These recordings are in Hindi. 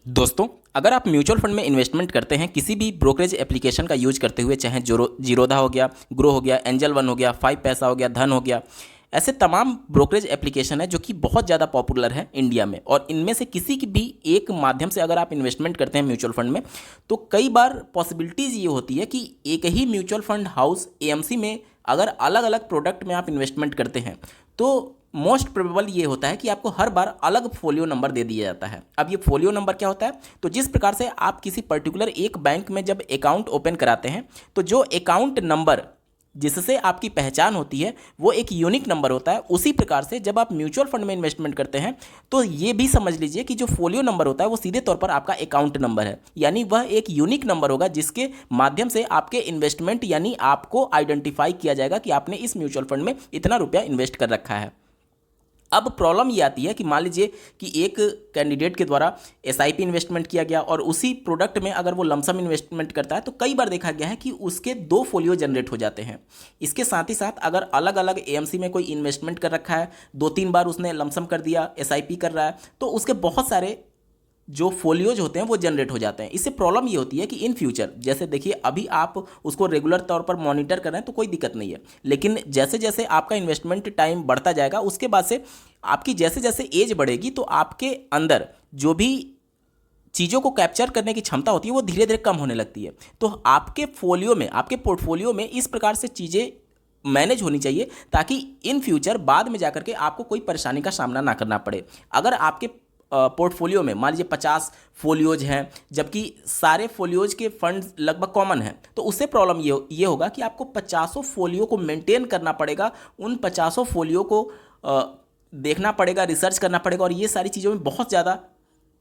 दोस्तों, अगर आप म्यूचुअल फंड में इन्वेस्टमेंट करते हैं किसी भी ब्रोकरेज एप्लीकेशन का यूज करते हुए, चाहे जीरोधा हो गया, ग्रो हो गया, एंजल वन हो गया, 5पैसा हो गया, धन हो गया, ऐसे तमाम ब्रोकरेज एप्लीकेशन है जो कि बहुत ज़्यादा पॉपुलर है इंडिया में। और इनमें से किसी की भी एक माध्यम से अगर आप इन्वेस्टमेंट करते हैं म्यूचुअल फंड में, तो कई बार पॉसिबिलिटीज़ ये होती है कि एक ही म्यूचुअल फंड हाउस एएमसी में अगर अलग अलग प्रोडक्ट में आप इन्वेस्टमेंट करते हैं तो मोस्ट प्रोबेबल ये होता है कि आपको हर बार अलग फोलियो नंबर दे दिया जाता है। अब ये फोलियो नंबर क्या होता है? तो जिस प्रकार से आप किसी पर्टिकुलर एक बैंक में जब अकाउंट ओपन कराते हैं तो जो अकाउंट नंबर जिससे आपकी पहचान होती है वो एक यूनिक नंबर होता है, उसी प्रकार से जब आप म्यूचुअल फंड में इन्वेस्टमेंट करते हैं तो ये भी समझ लीजिए कि जो फोलियो नंबर होता है वो सीधे तौर पर आपका अकाउंट नंबर है, यानी वह एक यूनिक नंबर होगा जिसके माध्यम से आपके इन्वेस्टमेंट यानी आपको आइडेंटिफाई किया जाएगा कि आपने इस म्यूचुअल फंड में इतना रुपया इन्वेस्ट कर रखा है। अब प्रॉब्लम ये आती है कि मान लीजिए कि एक कैंडिडेट के द्वारा एसआईपी इन्वेस्टमेंट किया गया और उसी प्रोडक्ट में अगर वो लमसम इन्वेस्टमेंट करता है तो कई बार देखा गया है कि उसके दो फोलियो जनरेट हो जाते हैं। इसके साथ ही साथ अगर अलग अलग एएमसी में कोई इन्वेस्टमेंट कर रखा है, 2-3 बार उसने लमसम कर दिया, एसआईपी कर रहा है, तो उसके बहुत सारे जो फोलियोज होते हैं वो जनरेट हो जाते हैं। इससे प्रॉब्लम ये होती है कि इन फ्यूचर, जैसे देखिए अभी आप उसको रेगुलर तौर पर मॉनिटर कर रहे हैं तो कोई दिक्कत नहीं है, लेकिन जैसे जैसे आपका इन्वेस्टमेंट टाइम बढ़ता जाएगा उसके बाद से आपकी जैसे जैसे एज बढ़ेगी तो आपके अंदर जो भी चीज़ों को कैप्चर करने की क्षमता होती है वो धीरे धीरे कम होने लगती है। तो आपके फोलियो में, आपके पोर्टफोलियो में इस प्रकार से चीज़ें मैनेज होनी चाहिए ताकि इन फ्यूचर बाद में जाकर के आपको कोई परेशानी का सामना ना करना पड़े। अगर आपके पोर्टफोलियो में मान लीजिए 50 फोलियोज हैं जबकि सारे फोलियोज के फंड लगभग कॉमन हैं, तो उससे प्रॉब्लम ये होगा कि आपको 50 फोलियो को मेंटेन करना पड़ेगा, उन 50 फोलियो को देखना पड़ेगा, रिसर्च करना पड़ेगा, और ये सारी चीज़ों में बहुत ज़्यादा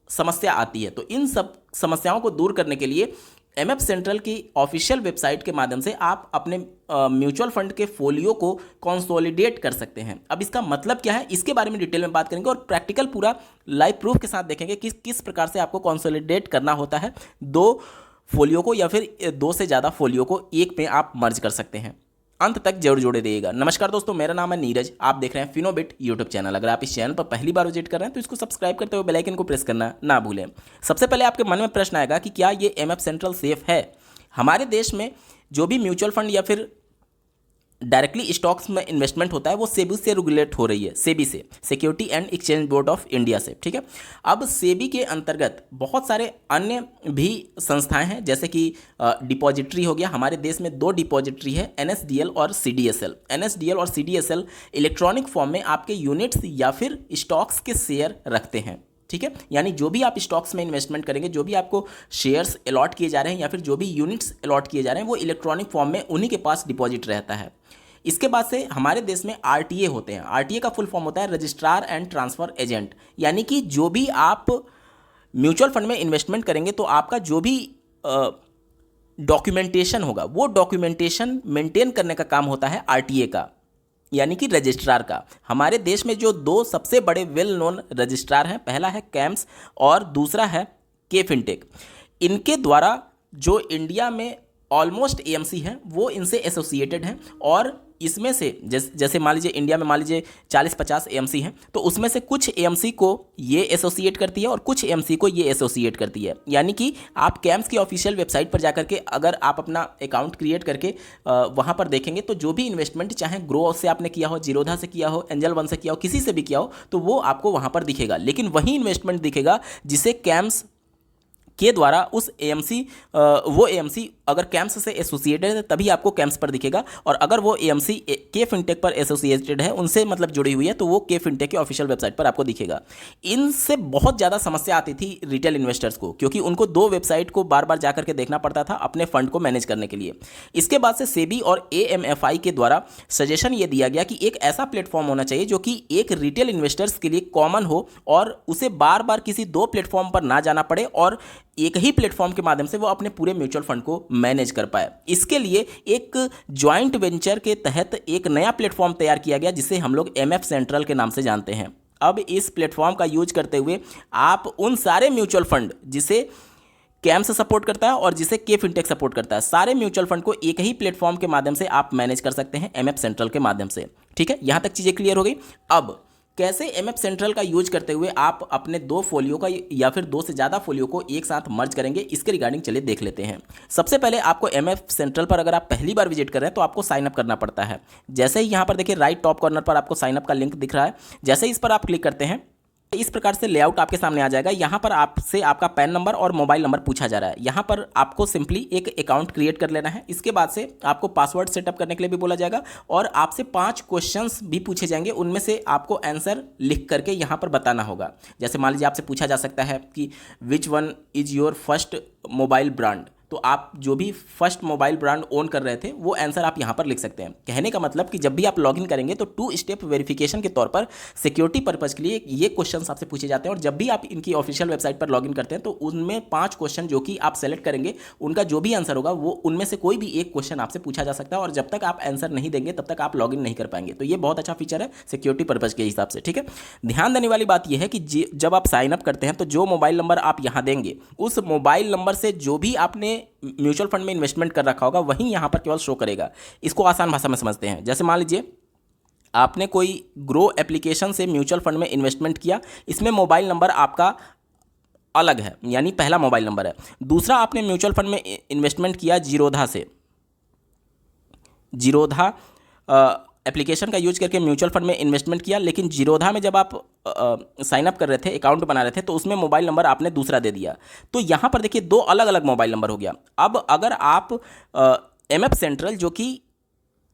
समस्या आती है। तो इन सब समस्याओं को दूर करने के लिए एमएफ सेंट्रल की ऑफिशियल वेबसाइट के माध्यम से आप अपने म्यूचुअल फंड के फोलियो को कंसोलिडेट कर सकते हैं। अब इसका मतलब क्या है, इसके बारे में डिटेल में बात करेंगे और प्रैक्टिकल पूरा लाइव प्रूफ के साथ देखेंगे कि किस प्रकार से आपको कंसोलिडेट करना होता है दो फोलियो को, या फिर दो से ज़्यादा फोलियो को एक में आप मर्ज कर सकते हैं। अंत तक जरूर जुड़े रहिएगा। नमस्कार दोस्तों, मेरा नाम है नीरज, आप देख रहे हैं फिनोबिट यूट्यूब चैनल। अगर आप इस चैनल पर पहली बार विजिट कर रहे हैं तो इसको सब्सक्राइब करते हुए बेल आइकन को प्रेस करना ना भूलें। सबसे पहले आपके मन में प्रश्न आएगा कि क्या ये एमएफ सेंट्रल सेफ है? हमारे देश में जो भी म्यूचुअल फंड या फिर डायरेक्टली स्टॉक्स में इन्वेस्टमेंट होता है वो सेबी से रेगुलेट हो रही है, सेबी से, security and exchange board of India से। ठीक है, अब सेबी के अंतर्गत बहुत सारे अन्य भी संस्थाएं हैं, जैसे कि डिपॉजिटरी हो गया। हमारे देश में 2 डिपॉजिटरी है, एनएसडीएल और सीडीएसएल। एनएसडीएल और सीडीएसएल इलेक्ट्रॉनिक फॉर्म में आपके यूनिट्स या फिर स्टॉक्स के शेयर रखते हैं। ठीक है, यानी जो भी आप स्टॉक्स में इन्वेस्टमेंट करेंगे, जो भी आपको शेयर्स अलॉट किए जा रहे हैं या फिर जो भी यूनिट्स अलॉट किए जा रहे हैं वो इलेक्ट्रॉनिक फॉर्म में उन्हीं के पास डिपॉजिट रहता है। इसके बाद से हमारे देश में आरटीए होते हैं। आरटीए का फुल फॉर्म होता है रजिस्ट्रार एंड ट्रांसफर एजेंट, यानी कि जो भी आप म्यूचुअल फंड में इन्वेस्टमेंट करेंगे तो आपका जो भी डॉक्यूमेंटेशन होगा वो डॉक्यूमेंटेशन मेंटेन करने का काम होता है आरटीए का, यानी कि रजिस्ट्रार का। हमारे देश में जो 2 सबसे बड़े वेल नोन रजिस्ट्रार हैं, पहला है कैम्स और दूसरा है के फिनटेक। इनके द्वारा जो इंडिया में ऑलमोस्ट एएमसी हैं वो इनसे एसोसिएटेड हैं, और इसमें से जैसे मान लीजिए इंडिया में मान लीजिए 40-50 एएमसी हैं, तो उसमें से कुछ एएमसी को ये एसोसिएट करती है और कुछ एएमसी को ये एसोसिएट करती है। यानी कि आप कैम्स की ऑफिशियल वेबसाइट पर जाकर के अगर आप अपना अकाउंट क्रिएट करके वहाँ पर देखेंगे तो जो भी इन्वेस्टमेंट चाहे ग्रो से आपने किया हो, जीरोधा से किया हो, एंजल वन से किया हो, किसी से भी किया हो, तो वो आपको वहाँ पर दिखेगा। लेकिन वही इन्वेस्टमेंट दिखेगा जिसे कैम्स के द्वारा उस एएमसी वो एएमसी अगर कैम्स से एसोसिएटेड है तभी आपको कैम्स पर दिखेगा, और अगर वो एएमसी के फिनटेक पर एसोसिएटेड है, उनसे मतलब जुड़ी हुई है, तो वो के फिनटेक की ऑफिशियल वेबसाइट पर आपको दिखेगा। इनसे बहुत ज़्यादा समस्या आती थी रिटेल इन्वेस्टर्स को, क्योंकि उनको 2 वेबसाइट को बार बार जाकर के देखना पड़ता था अपने फंड को मैनेज करने के लिए। इसके बाद से सेबी और एएमएफआई के द्वारा सजेशन ये दिया गया कि एक ऐसा प्लेटफॉर्म होना चाहिए जो कि एक रिटेल इन्वेस्टर्स के लिए कॉमन हो और उसे बार बार किसी 2 प्लेटफॉर्म पर ना जाना पड़े और एक ही प्लेटफॉर्म के माध्यम से वो अपने पूरे म्यूचुअल फंड को मैनेज कर पाए। इसके लिए एक जॉइंट वेंचर के तहत एक नया प्लेटफॉर्म तैयार किया गया जिसे हम लोग एमएफ सेंट्रल के नाम से जानते हैं। अब इस प्लेटफॉर्म का यूज करते हुए आप उन सारे म्यूचुअल फंड जिसे कैम्स सपोर्ट करता है और जिसे के फिनटेक सपोर्ट करता है, सारे म्यूचुअल फंड को एक ही प्लेटफॉर्म के माध्यम से आप मैनेज कर सकते हैं एमएफ सेंट्रल के माध्यम से। ठीक है, यहां तक चीजें क्लियर हो गई। अब कैसे एमएफ सेंट्रल का यूज करते हुए आप अपने दो फोलियो का या फिर दो से ज़्यादा फोलियो को एक साथ मर्ज करेंगे, इसके रिगार्डिंग चलिए देख लेते हैं। सबसे पहले आपको एमएफ सेंट्रल पर अगर आप पहली बार विजिट कर रहे हैं तो आपको साइन अप करना पड़ता है। जैसे ही यहाँ पर देखिए राइट टॉप कॉर्नर पर आपको साइन अप का लिंक दिख रहा है, जैसे ही इस पर आप क्लिक करते हैं इस प्रकार से लेआउट आपके सामने आ जाएगा। यहाँ पर आपसे आपका पैन नंबर और मोबाइल नंबर पूछा जा रहा है। यहाँ पर आपको सिंपली एक अकाउंट क्रिएट कर लेना है। इसके बाद से आपको पासवर्ड सेटअप करने के लिए भी बोला जाएगा और आपसे 5 क्वेश्चंस भी पूछे जाएंगे, उनमें से आपको आंसर लिख करके यहाँ पर बताना होगा। जैसे मान लीजिए आपसे पूछा जा सकता है कि which one is your first mobile brand, तो आप जो भी फर्स्ट मोबाइल ब्रांड ओन कर रहे थे वो आंसर आप यहाँ पर लिख सकते हैं। कहने का मतलब कि जब भी आप लॉगिन करेंगे तो 2 स्टेप वेरिफिकेशन के तौर पर सिक्योरिटी पर्पज़ के लिए ये क्वेश्चंस आपसे पूछे जाते हैं और जब भी आप इनकी ऑफिशियल वेबसाइट पर लॉगिन करते हैं तो उनमें 5 क्वेश्चन जो कि आप सेलेक्ट करेंगे उनका जो भी आंसर होगा वो उनमें से कोई भी एक क्वेश्चन आपसे पूछा जा सकता है और जब तक आप आंसर नहीं देंगे तब तक आप लॉगिन नहीं कर पाएंगे। तो ये बहुत अच्छा फीचर है सिक्योरिटी पर्पज़ के हिसाब से, ठीक है। ध्यान देने वाली बात यह है कि जब आप साइन अप करते हैं तो जो मोबाइल नंबर आप यहाँ देंगे उस मोबाइल नंबर से जो भी आपने म्यूचुअल फंड में इन्वेस्टमेंट कर रखा होगा वहीं यहाँ पर केवल शो करेगा। इसको आसान भाषा में समझते हैं। जैसे मान लीजिए आपने कोई ग्रो एप्लीकेशन से म्यूचुअल फंड में इन्वेस्टमेंट किया, इसमें मोबाइल नंबर आपका अलग है, यानी पहला मोबाइल नंबर है। दूसरा आपने म्यूचुअल फंड में इन्वेस्टमेंट किया जीरोधा से, जीरोधा एप्लीकेशन का यूज करके म्यूचुअल फंड में इन्वेस्टमेंट किया, लेकिन जीरोधा में जब आप साइन अप कर रहे थे, अकाउंट बना रहे थे, तो उसमें मोबाइल नंबर आपने दूसरा दे दिया। तो यहाँ पर देखिए 2 अलग अलग मोबाइल नंबर हो गया। अब अगर आप एमएफ सेंट्रल जो कि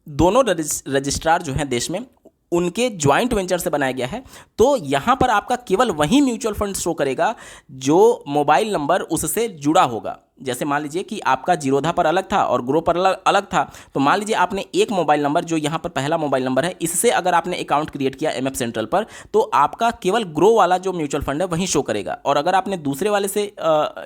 दोनों रजिस्ट्रार जो हैं देश में उनके ज्वाइंट वेंचर से बनाया गया है, तो यहाँ पर आपका केवल वही म्यूचुअल फंड शो करेगा जो मोबाइल नंबर उससे जुड़ा होगा। जैसे मान लीजिए कि आपका जीरोधा पर अलग था और ग्रो पर अलग था, तो मान लीजिए आपने एक मोबाइल नंबर जो यहाँ पर पहला मोबाइल नंबर है इससे अगर आपने अकाउंट क्रिएट किया एमएफ सेंट्रल पर, तो आपका केवल ग्रो वाला जो म्यूचुअल फंड है वहीं शो करेगा। और अगर आपने दूसरे वाले से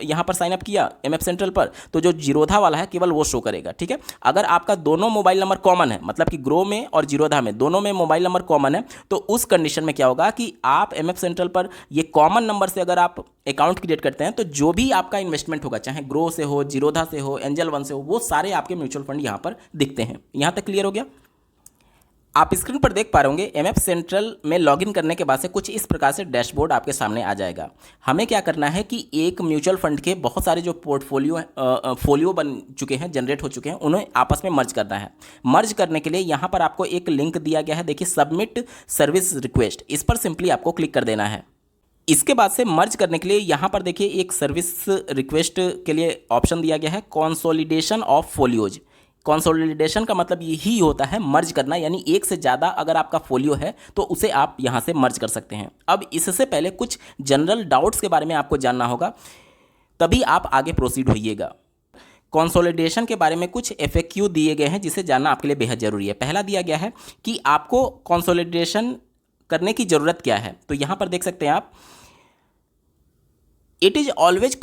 यहाँ पर साइनअप किया एमएफ सेंट्रल पर, तो जो जीरोधा वाला है केवल वो शो करेगा, ठीक है। अगर आपका दोनों मोबाइल नंबर कॉमन है, मतलब कि ग्रो में और जीरोधा में दोनों में मोबाइल नंबर कॉमन है, तो उस कंडीशन में क्या होगा कि आप एमएफ सेंट्रल पर ये कॉमन नंबर से अगर आप अकाउंट क्रिएट करते हैं तो जो भी आपका इन्वेस्टमेंट होगा, चाहे ग्रो से हो, जीरोधा से हो, एंजल वन से हो, वो सारे आपके म्यूचुअल फंड यहां पर दिखते हैं। यहां तक क्लियर हो गया? आप स्क्रीन पर देख पा रहे होंगे एमएफ सेंट्रल में लॉगिन करने के बाद से कुछ इस प्रकार से डैशबोर्ड आपके सामने आ जाएगा। हमें क्या करना है कि एक म्यूचुअल फंड के बहुत सारे जो फोलियो बन चुके हैं, जनरेट हो चुके हैं, उन्हें आपस में मर्ज करना है। मर्ज करने के लिए यहाँ पर आपको एक लिंक दिया गया है, देखिए सबमिट सर्विस रिक्वेस्ट, इस पर सिंपली आपको क्लिक कर देना है। इसके बाद से मर्ज करने के लिए यहाँ पर देखिए एक सर्विस रिक्वेस्ट के लिए ऑप्शन दिया गया है, कंसोलिडेशन ऑफ फोलियोज। कंसोलिडेशन का मतलब यही होता है मर्ज करना, यानी एक से ज़्यादा अगर आपका फोलियो है तो उसे आप यहाँ से मर्ज कर सकते हैं। अब इससे पहले कुछ जनरल डाउट्स के बारे में आपको जानना होगा, तभी आप आगे प्रोसीड होइएगा। कंसोलिडेशन के बारे में कुछ FAQ दिए गए हैं जिसे जानना आपके लिए बेहद ज़रूरी है। पहला दिया गया है कि आपको कंसोलिडेशन करने की ज़रूरत क्या है, तो यहाँ पर देख सकते हैं आप, it is always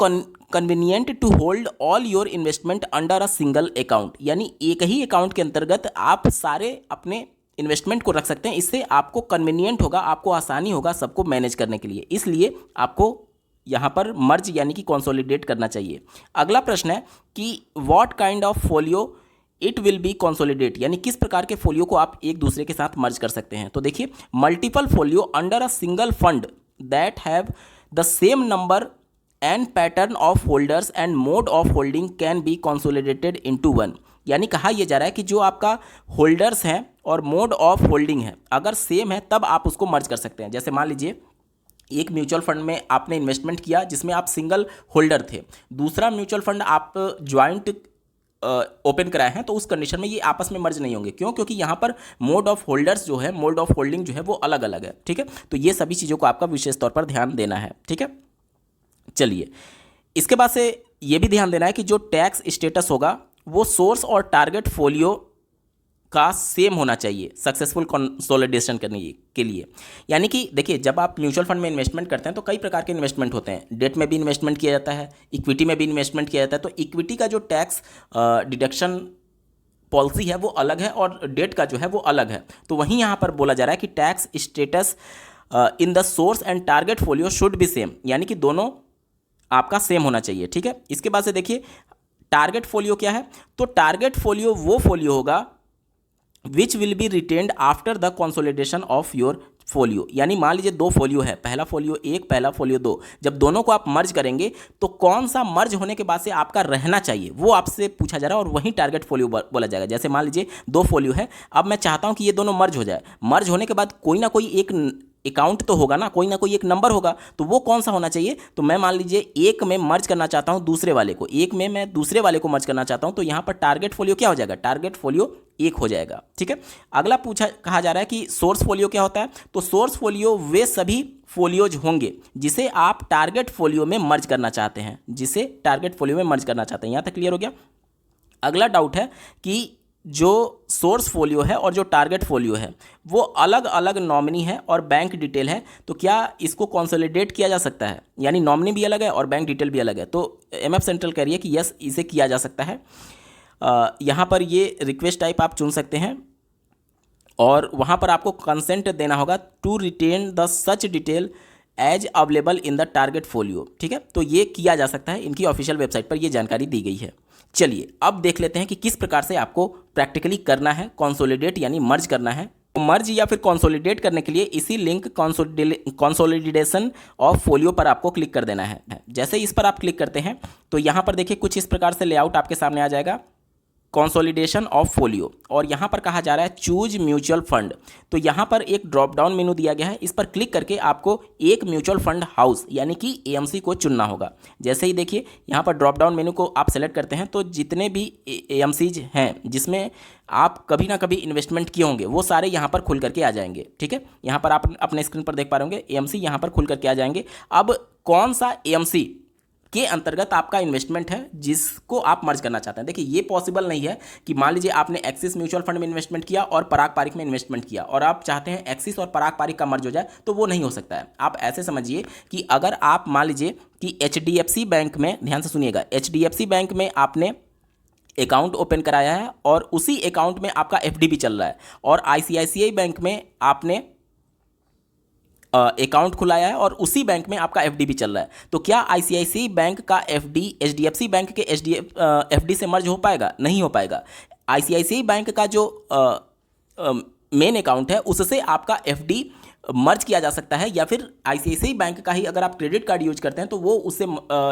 convenient to hold all your investment under a single account, यानी एक ही अकाउंट के अंतर्गत आप सारे अपने इन्वेस्टमेंट को रख सकते हैं। इससे आपको कन्वीनियंट होगा, आपको आसानी होगा सबको मैनेज करने के लिए, इसलिए आपको यहाँ पर मर्ज यानी कि कंसोलिडेट करना चाहिए। अगला प्रश्न है कि what kind of folio it will be consolidate, यानी किस प्रकार के फोलियो को आप एक दूसरे के साथ मर्ज कर सकते हैं। तो देखिए, multiple folio under a single fund that have the same number and pattern of holders and mode of holding can be consolidated into one, यानी कहा यह जा रहा है कि जो आपका होल्डर्स हैं और मोड ऑफ होल्डिंग है अगर सेम है तब आप उसको मर्ज कर सकते हैं। जैसे मान लीजिए एक म्यूचुअल फंड में आपने इन्वेस्टमेंट किया जिसमें आप सिंगल होल्डर थे, दूसरा म्यूचुअल फंड आप ज्वाइंट ओपन कराए हैं, तो उस कंडीशन में ये आपस में मर्ज नहीं होंगे। क्यों? क्योंकि यहाँ पर मोड ऑफ होल्डर्स जो है, मोड ऑफ होल्डिंग जो है वो अलग अलग है, ठीक है। तो ये सभी चीज़ों को आपका विशेष तौर पर ध्यान देना है, ठीक है। चलिए, इसके बाद से ये भी ध्यान देना है कि जो टैक्स स्टेटस होगा वो सोर्स और टारगेट फोलियो का सेम होना चाहिए सक्सेसफुल कंसोलिडेशन करने के लिए। यानी कि देखिए, जब आप म्यूचुअल फंड में इन्वेस्टमेंट करते हैं तो कई प्रकार के इन्वेस्टमेंट होते हैं, डेट में भी इन्वेस्टमेंट किया जाता है, इक्विटी में भी इन्वेस्टमेंट किया जाता है। तो इक्विटी का जो टैक्स डिडक्शन पॉलिसी है वो अलग है और डेट का जो है वो अलग है। तो वहीं यहाँ पर बोला जा रहा है कि tax status in the source and target folio should be same, यानी कि दोनों आपका सेम होना चाहिए, ठीक है। इसके बाद से देखिए, टारगेट फोलियो क्या है, तो टारगेट फोलियो वो फोलियो होगा which will be retained after the consolidation of your folio, यानी मान लीजिए दो फोलियो है, पहला फोलियो एक, पहला फोलियो दो, जब दोनों को आप मर्ज करेंगे तो कौन सा मर्ज होने के बाद से आपका रहना चाहिए वो आपसे पूछा जा रहा है और वही टारगेट फोलियो बोला जाएगा। जैसे मान लीजिए दो फोलियो है, अब मैं चाहता हूं कि ये दोनों मर्ज हो जाए, मर्ज होने के बाद कोई ना कोई एक अकाउंट तो होगा ना, कोई ना कोई एक नंबर होगा, तो वो कौन सा होना चाहिए। तो मैं मान लीजिए एक में मर्ज करना चाहता हूं दूसरे वाले को, एक में मैं दूसरे वाले को मर्ज करना चाहता हूं, तो यहां पर टारगेट फोलियो क्या हो जाएगा, टारगेट फोलियो एक हो जाएगा। ठीक है, अगला कहा जा रहा है कि सोर्स फोलियो क्या होता है। तो सोर्स फोलियो वे सभी फोलियोज होंगे जिसे आप टारगेट फोलियो में मर्ज करना चाहते हैं, जिसे टारगेट फोलियो में मर्ज करना चाहते हैं। यहां तक क्लियर हो गया। अगला डाउट है कि जो सोर्स फोलियो है और जो टारगेट फोलियो है वो अलग अलग नॉमिनी है और बैंक डिटेल है, तो क्या इसको कंसोलिडेट किया जा सकता है, यानी नॉमिनी भी अलग है और बैंक डिटेल भी अलग है। तो एमएफ सेंट्रल कह रही है कि यस, इसे किया जा सकता है। यहाँ पर ये रिक्वेस्ट टाइप आप चुन सकते हैं और वहाँ पर आपको कंसेंट देना होगा to retain the such detail as available in the target folio. ठीक है, तो ये किया जा सकता है, इनकी ऑफिशियल वेबसाइट पर ये जानकारी दी गई है। चलिए अब देख लेते हैं कि किस प्रकार से आपको प्रैक्टिकली करना है, कंसोलिडेट यानी मर्ज करना है। तो मर्ज या फिर कंसोलिडेट करने के लिए इसी लिंक कंसोलिडेशन ऑफ फोलियो पर आपको क्लिक कर देना है। जैसे इस पर आप क्लिक करते हैं तो यहाँ पर देखिए कुछ इस प्रकार से लेआउट आपके सामने आ जाएगा, कंसोलिडेशन ऑफ फोलियो, और यहाँ पर कहा जा रहा है चूज म्यूचुअल फंड। तो यहाँ पर एक ड्रॉप डाउन मेनू दिया गया है, इस पर क्लिक करके आपको एक म्यूचुअल फंड हाउस यानी कि एएमसी को चुनना होगा। जैसे ही देखिए यहाँ पर ड्रॉप डाउन मेनू को आप सेलेक्ट करते हैं तो जितने भी एएमसीज हैं जिसमें आप कभी ना कभी इन्वेस्टमेंट किए होंगे वो सारे यहाँ पर खुल करके आ जाएंगे। ठीक है, यहाँ पर आप अपने स्क्रीन पर देख पा रहे होंगे एएमसी यहाँ पर खुल करके आ जाएंगे। अब कौन सा एएमसी के अंतर्गत आपका इन्वेस्टमेंट है जिसको आप मर्ज करना चाहते हैं। देखिए ये पॉसिबल नहीं है कि मान लीजिए आपने एक्सिस म्यूचुअल फंड में इन्वेस्टमेंट किया और पराग पारिक में इन्वेस्टमेंट किया और आप चाहते हैं एक्सिस और पराग पारिक का मर्ज हो जाए, तो वो नहीं हो सकता है। आप ऐसे समझिए कि अगर आप मान लीजिए कि एचडीएफसी बैंक में, ध्यान से सुनिएगा, एचडीएफसी बैंक में आपने अकाउंट ओपन कराया है और उसी अकाउंट में आपका एफडी भी चल रहा है, और आईसीआईसीआई बैंक में आपने अकाउंट खुलाया है और उसी बैंक में आपका एफडी भी चल रहा है, तो क्या आईसीआईसीआई बैंक का एफडी एचडीएफसी बैंक के एफडी से मर्ज हो पाएगा? नहीं हो पाएगा। आईसीआईसीआई बैंक का जो मेन अकाउंट है उससे आपका एफडी मर्ज किया जा सकता है, या फिर आईसीआईसीआई बैंक का ही अगर आप क्रेडिट कार्ड यूज करते हैं तो वो उससे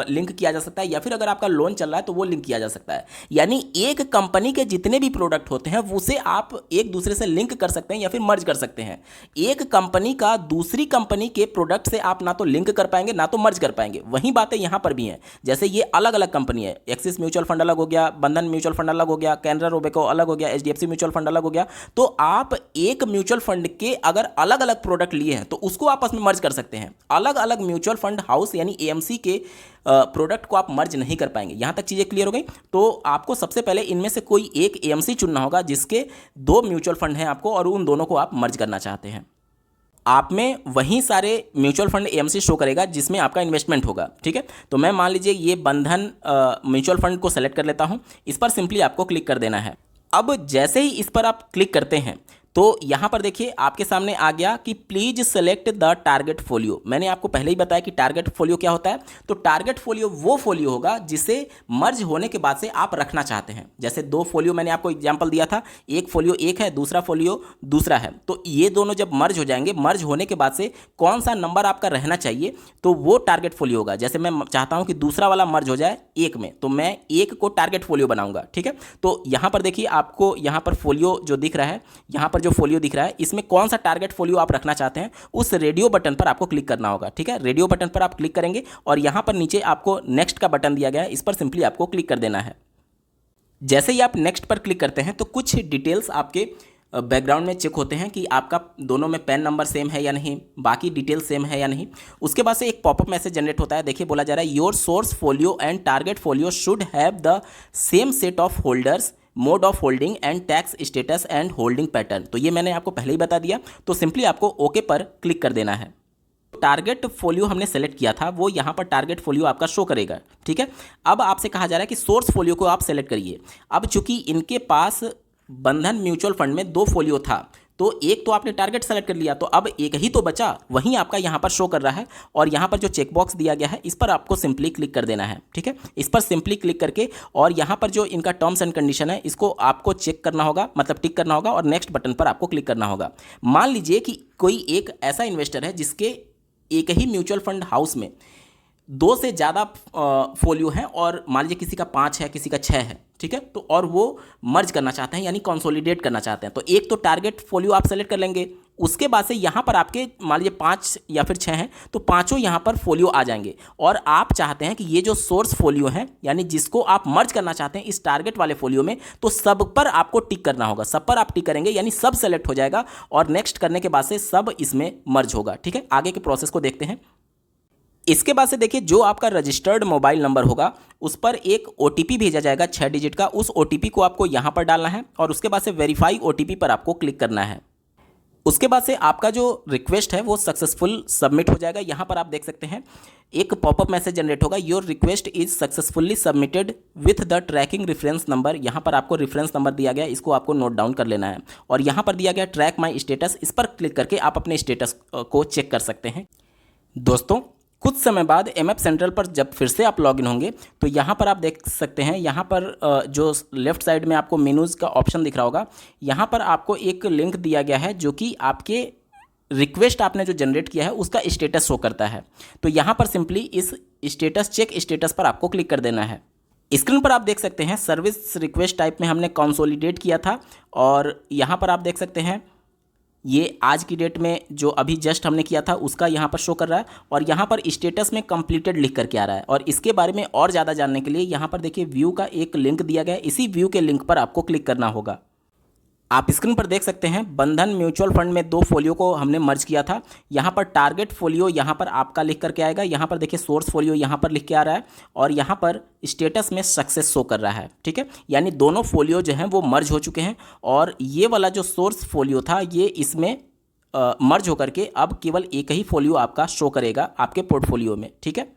लिंक किया जा सकता है, या फिर अगर आपका लोन चल रहा है तो वो लिंक किया जा सकता है। यानी एक कंपनी के जितने भी प्रोडक्ट होते हैं उसे आप एक दूसरे से लिंक कर सकते हैं या फिर मर्ज कर सकते हैं। एक कंपनी का दूसरी कंपनी के प्रोडक्ट से आप ना तो लिंक कर पाएंगे ना तो मर्ज कर पाएंगे। वही बातें यहाँ पर भी हैं। जैसे ये अलग अलग कंपनी है, एक्सिस म्यूचुअल फंड अलग हो गया, बंधन म्यूचुअल फंड अलग हो गया, कैनरा रोबेको अलग हो गया, एचडीएफसी म्यूचुअल फंड अलग हो गया, तो आप एक म्यूचुअल फंड के अगर अलग अलग प्रोडक्ट लिए हैं तो उसको आपस में मर्ज कर सकते हैं। अलग अलग म्यूचुअल फंड हाउस यानी एएमसी के प्रोडक्ट को आप मर्ज नहीं कर पाएंगे। यहां तक चीजें क्लियर हो गई। तो आपको सबसे पहले इनमें से कोई एक एएमसी चुनना होगा जिसके दो म्यूचुअल फंड हैं आपको, और उन दोनों को आप मर्ज करना चाहते हैं। आप में वही सारे म्यूचुअल फंड एएमसी शो करेगा जिसमें आपका इन्वेस्टमेंट होगा। ठीक है, तो मैं मान लीजिए ये बंधन म्यूचुअल फंड को सेलेक्ट कर लेता हूं। इस पर सिंपली आपको क्लिक कर देना है। अब जैसे ही इस पर आप क्लिक करते हैं तो यहाँ पर देखिए आपके सामने आ गया कि please select the target folio. मैंने आपको पहले ही बताया कि टारगेट फोलियो क्या होता है। तो टारगेट फोलियो वो फोलियो होगा जिसे मर्ज होने के बाद से आप रखना चाहते हैं। जैसे दो फोलियो मैंने आपको एग्जांपल दिया था, एक फोलियो एक है, दूसरा फोलियो दूसरा है, तो ये दोनों जब मर्ज हो जाएंगे, मर्ज होने के बाद से कौन सा नंबर आपका रहना चाहिए तो वो टारगेट फोलियो होगा। जैसे मैं चाहता हूँ कि दूसरा वाला मर्ज हो जाए एक में, तो मैं एक को टारगेट फोलियो बनाऊंगा। ठीक है, तो यहाँ पर देखिए आपको यहाँ पर फोलियो जो दिख रहा है, यहाँ पर जो फोलियो दिख रहा है इसमें कौन सा टारगेट फोलियो आप रखना चाहते हैं उस रेडियो बटन पर आपको क्लिक करना होगा। ठीक है, रेडियो बटन पर आप क्लिक करेंगे और यहां पर नीचे आपको नेक्स्ट का बटन दिया गया है, इस पर सिंपली आपको क्लिक कर देना है। जैसे ही आप नेक्स्ट पर क्लिक करते हैं तो कुछ डिटेल्स आपके बैकग्राउंड में चेक होते हैं कि आपका दोनों में पैन नंबर सेम है या नहीं, बाकी डिटेल सेम है या नहीं। उसके बाद से एक पॉपअप मैसेज जनरेट होता है। देखिए बोला जा रहा है your source folio and target folio should have the same set of holders, mode of holding and tax status and holding pattern. तो ये मैंने आपको पहले ही बता दिया, तो सिंपली आपको ओके पर क्लिक कर देना है। टारगेट फोलियो हमने सेलेक्ट किया था वो यहाँ पर टारगेट फोलियो आपका शो करेगा। ठीक है, अब आपसे कहा जा रहा है कि सोर्स फोलियो को आप सेलेक्ट करिए। अब चूंकि इनके पास बंधन म्यूचुअल फंड में दो फोलियो था तो एक तो आपने टारगेट सेलेक्ट कर लिया, तो अब एक ही तो बचा, वहीं आपका यहाँ पर शो कर रहा है। और यहाँ पर जो चेकबॉक्स दिया गया है इस पर आपको सिंपली क्लिक कर देना है। ठीक है, इस पर सिंपली क्लिक करके और यहाँ पर जो इनका टर्म्स एंड कंडीशन है इसको आपको चेक करना होगा, मतलब टिक करना होगा, और नेक्स्ट बटन पर आपको क्लिक करना होगा। मान लीजिए कि कोई एक ऐसा इन्वेस्टर है जिसके एक ही म्यूचुअल फंड हाउस में 2 से ज़्यादा फोलियो हैं, और मान लीजिए किसी का 5 है, किसी का 6 है। ठीक है, तो और वो मर्ज करना चाहते हैं, यानी कंसोलिडेट करना चाहते हैं। तो एक तो टारगेट फोलियो आप सेलेक्ट कर लेंगे, उसके बाद से यहाँ पर आपके मान लीजिए 5 या फिर 6 हैं, तो पाँचों यहाँ पर फोलियो आ जाएंगे। और आप चाहते हैं कि ये जो सोर्स फोलियो हैं, यानी जिसको आप मर्ज करना चाहते हैं इस टारगेट वाले फोलियो में, तो सब पर आपको टिक करना होगा। सब पर आप टिक करेंगे यानी सब सेलेक्ट हो जाएगा, और नेक्स्ट करने के बाद से सब इसमें मर्ज होगा। ठीक है, आगे के प्रोसेस को देखते हैं। इसके बाद से देखिए, जो आपका रजिस्टर्ड मोबाइल नंबर होगा उस पर एक OTP भेजा जाएगा 6 डिजिट का। उस OTP को आपको यहाँ पर डालना है, और उसके बाद से वेरीफाई OTP पर आपको क्लिक करना है। उसके बाद से आपका जो रिक्वेस्ट है वो सक्सेसफुल सबमिट हो जाएगा। यहाँ पर आप देख सकते हैं एक पॉपअप मैसेज जनरेट होगा, your request is successfully submitted with the tracking reference number. यहाँ पर आपको रेफरेंस नंबर दिया गया, इसको आपको नोट डाउन कर लेना है। और यहाँ पर दिया गया ट्रैक माई स्टेटस, इस पर क्लिक करके आप अपने स्टेटस को चेक कर सकते हैं। दोस्तों, कुछ समय बाद MF सेंट्रल पर जब फिर से आप लॉगिन होंगे तो यहाँ पर आप देख सकते हैं, यहाँ पर जो लेफ्ट साइड में आपको मेनूज़ का ऑप्शन दिख रहा होगा, यहाँ पर आपको एक लिंक दिया गया है जो कि आपके रिक्वेस्ट आपने जो जनरेट किया है उसका स्टेटस शो करता है। तो यहाँ पर सिंपली इस स्टेटस चेक स्टेटस पर आपको क्लिक कर देना है। स्क्रीन पर आप देख सकते हैं सर्विस रिक्वेस्ट टाइप में हमने कंसोलिडेट किया था, और यहाँ पर आप देख सकते हैं ये आज की डेट में जो अभी जस्ट हमने किया था उसका यहाँ पर शो कर रहा है, और यहाँ पर स्टेटस में कंप्लीटेड लिख करके आ रहा है। और इसके बारे में और ज़्यादा जानने के लिए यहाँ पर देखिए व्यू का एक लिंक दिया गया है, इसी व्यू के लिंक पर आपको क्लिक करना होगा। आप स्क्रीन पर देख सकते हैं बंधन म्यूचुअल फंड में 2 फोलियो को हमने मर्ज किया था। यहाँ पर टारगेट फोलियो यहाँ पर आपका लिख करके आएगा, यहाँ पर देखिए सोर्स फोलियो यहाँ पर लिख के आ रहा है, और यहाँ पर स्टेटस में सक्सेस शो कर रहा है। ठीक है, यानी दोनों फोलियो जो हैं वो मर्ज हो चुके हैं, और ये वाला जो सोर्स फोलियो था ये इसमें मर्ज होकर के अब केवल एक ही फोलियो आपका शो करेगा आपके पोर्टफोलियो में। ठीक है,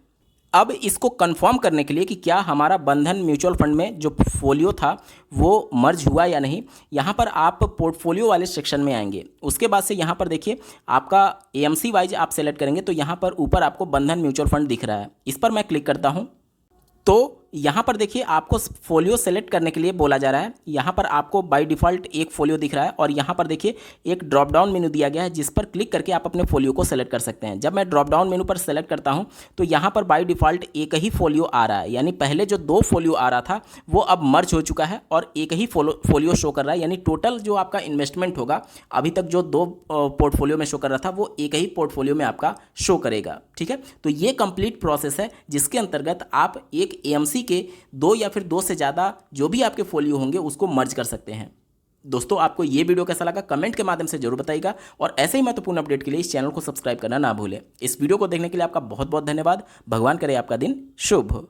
अब इसको कंफर्म करने के लिए कि क्या हमारा बंधन म्यूचुअल फंड में जो फोलियो था वो मर्ज हुआ या नहीं, यहाँ पर आप पोर्टफोलियो वाले सेक्शन में आएंगे। उसके बाद से यहाँ पर देखिए आपका AMC वाइज आप सेलेक्ट करेंगे, तो यहाँ पर ऊपर आपको बंधन म्यूचुअल फंड दिख रहा है, इस पर मैं क्लिक करता हूँ। तो यहाँ पर देखिए आपको फोलियो सेलेक्ट करने के लिए बोला जा रहा है। यहाँ पर आपको बाय डिफ़ॉल्ट एक फोलियो दिख रहा है, और यहाँ पर देखिए एक ड्रॉप डाउन मेनू दिया गया है जिस पर क्लिक करके आप अपने फोलियो को सेलेक्ट कर सकते हैं। जब मैं ड्रॉप डाउन मेनू पर सेलेक्ट करता हूँ तो यहाँ पर बाय डिफ़ॉल्ट एक ही फोलियो आ रहा है, यानी पहले जो 2 फोलियो आ रहा था वो अब मर्ज हो चुका है और एक ही फोलियो शो कर रहा है। यानी टोटल जो आपका इन्वेस्टमेंट होगा, अभी तक जो 2 पोर्टफोलियो में शो कर रहा था वो एक ही पोर्टफोलियो में आपका शो करेगा। ठीक है, तो ये कंप्लीट प्रोसेस है जिसके अंतर्गत आप एक AMC के 2 या फिर 2 से ज़्यादा जो भी आपके फोलियो होंगे उसको मर्ज कर सकते हैं। दोस्तों, आपको ये वीडियो कैसा लगा कमेंट के माध्यम से जरूर बताइएगा, और ऐसे ही महत्वपूर्ण अपडेट के लिए इस चैनल को सब्सक्राइब करना ना भूलें। इस वीडियो को देखने के लिए आपका बहुत बहुत धन्यवाद। भगवान करे आपका दिन शुभ हो।